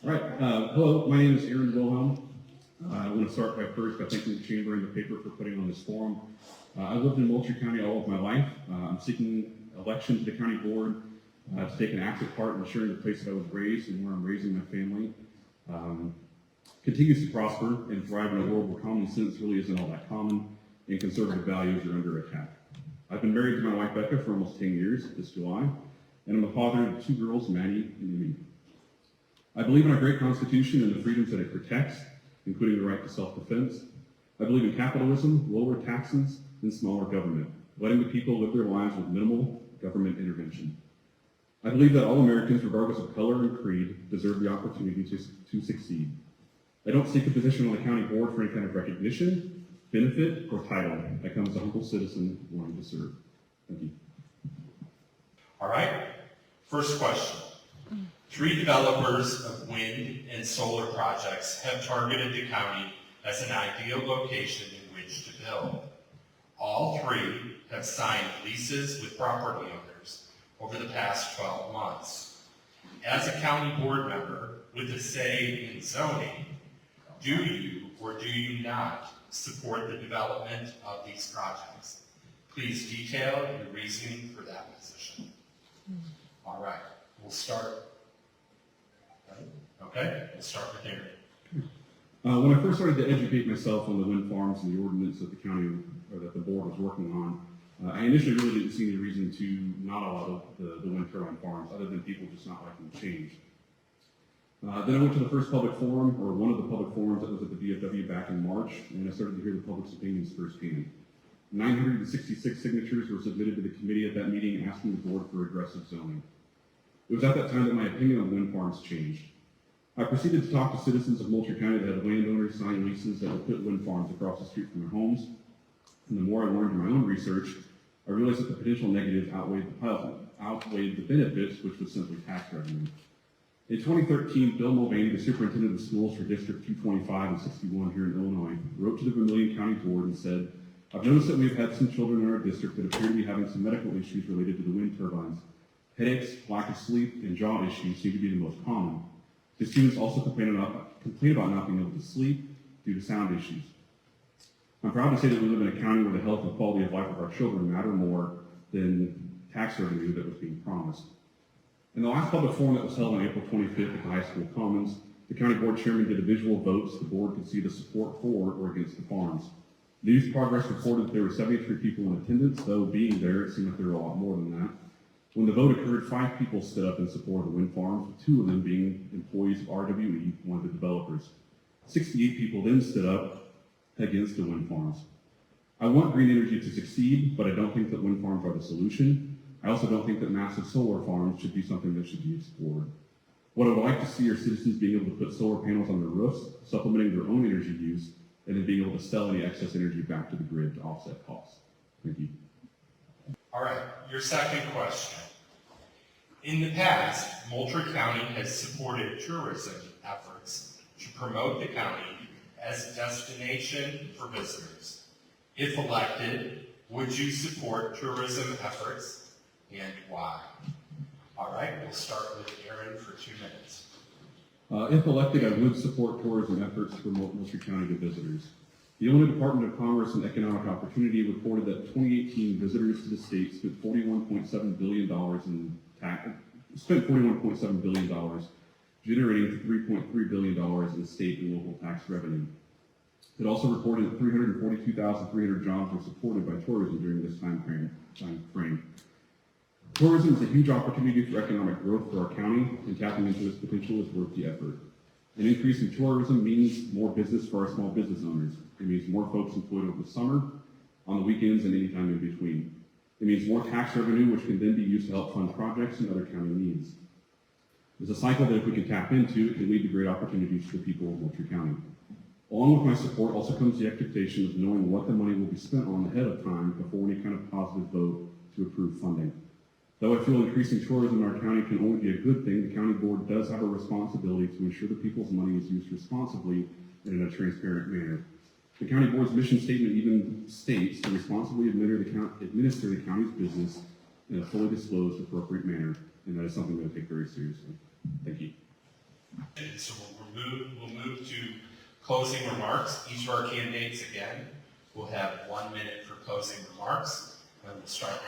All right. Hello, my name is Wilhelm. I want to start by thanking the Chamber and the paper for putting on this forum. I've lived in Moultrie County all of my life. I'm seeking election to the county board to take an active part in ensuring the place that I was raised and where I'm raising my family continues to prosper and thrive in a world where common sense really isn't all that common and conservative values are under attack. I've been married to my wife Becca for almost 10 years this July, and I'm a father of 2 girls, Maddie and Amy. I believe in our great Constitution and the freedoms that it protects, including the right to self-defense. I believe in capitalism, lower taxes, and smaller government, letting the people live their lives with minimal government intervention. I believe that all Americans, regardless of color and creed, deserve the opportunity to succeed. I don't seek a position on the county board for any kind of recognition, benefit, or title. I come as a humble citizen wanting to serve. Thank you. All right, first question. 3 developers of wind and solar projects have targeted the county as an ideal location in which to build. All 3 have signed leases with property owners over the past 12 months. As a county board member with a say in zoning, do you or do you not support the development of these projects? Please detail your reasoning for that position. All right, we'll start. Okay, we'll start with Aaron. When I first started to educate myself on the wind farms and the ordinance that the county or that the board was working on, I initially really didn't see any reason to not allow the wind turbine farms, other than people just not liking the change. Then I went to the first public forum, or one of the public forums that was at the VFW back in March, and I started to hear the public's opinions firsthand. 966 signatures were submitted to the committee at that meeting asking the board for aggressive zoning. It was at that time that my opinion on wind farms changed. I proceeded to talk to citizens of Moultrie County that had landowners sign leases that would put wind farms across the street from their homes. And the more I learned in my own research, I realized that the potential negatives outweighed the benefits, which was simply tax revenue. In 2013, Bill Mulvaney, the superintendent of schools for District 225 and 61 here in Illinois, wrote to the Vermilion County Board and said, "I've noticed that we've had some children in our district that appear to be having some medical issues related to the wind turbines. Headaches, lack of sleep, and jaw issues seem to be the most common. The students also complain about not being able to sleep due to sound issues. I'm proud to say that we live in a county where the health and quality of life of our children matter more than tax revenue that was being promised." In the last public forum that was held on April 25th at the high school commons, the county board chairman did a visual vote so the board could see the support for or against the farms. The News Progress reported that there were 73 people in attendance, though being there, it seemed like there were a lot more than that. When the vote occurred, 5 people stood up in support of the wind farms, with 2 of them being employees of RWE, one of the developers. 68 people then stood up against the wind farms. I want green energy to succeed, but I don't think that wind farms are the solution. I also don't think that massive solar farms should be something that should be explored. What I would like to see are citizens being able to put solar panels on their roofs, supplementing their own energy use, and then being able to sell any excess energy back to the grid to offset costs. Thank you. All right, your second question. In the past, Moultrie County has supported tourism efforts to promote the county as a destination for visitors. If elected, would you support tourism efforts and why? All right, we'll start with Aaron for 2 minutes. If elected, I would support tourism efforts to promote Moultrie County to visitors. The Illinois Department of Commerce and Economic Opportunity reported that 2018 visitors to the state spent $41.7 billion generating $3.3 billion in state and local tax revenue. It also reported that 342,300 jobs were supported by tourism during this time frame. Tourism is a huge opportunity for economic growth for our county, and tapping into its potential is worth the effort. An increase in tourism means more business for our small business owners. It means more folks employed over the summer, on the weekends, and any time in between. It means more tax revenue, which can then be used to help fund projects and other county needs. It's a cycle that if we can tap into, it can lead to great opportunities for the people of Moultrie County. Along with my support also comes the expectation of knowing what the money will be spent on ahead of time before any kind of positive vote to approve funding. Though I feel increasing tourism in our county can only be a good thing, the county board does have a responsibility to ensure that people's money is used responsibly and in a transparent manner. The county board's mission statement even states to responsibly administer the county's business in a fully disclosed, appropriate manner, and that is something that I take very seriously. Thank you. So we'll move to closing remarks. Each of our candidates, again, will have 1 minute for closing remarks. And we'll start with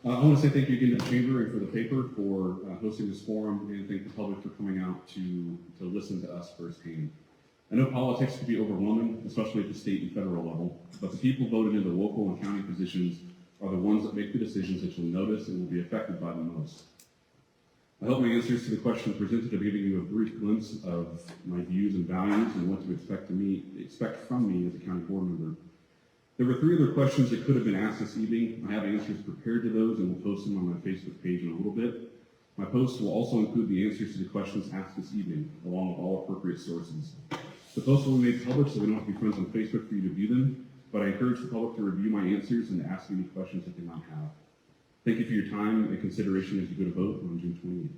you. I want to say thank you again to the Chamber and for the paper for hosting this forum, and thank the public for coming out to listen to us firsthand. I know politics can be overwhelming, especially at the state and federal level, but the people voted into local and county positions are the ones that make the decisions that you'll notice and will be affected by the most. I hope my answers to the questions presented have given you a brief glimpse of my views and values and what to expect from me as a county board member. There were 3 other questions that could have been asked this evening. I have answers prepared to those and will post them on my Facebook page in a little bit. My post will also include the answers to the questions asked this evening, along with all appropriate sources. The post will be made public, so we don't have to be friends on Facebook for you to view them, but I encourage the public to review my answers and to ask any questions that they might have. Thank you for your time and consideration as you go to vote on June 28th.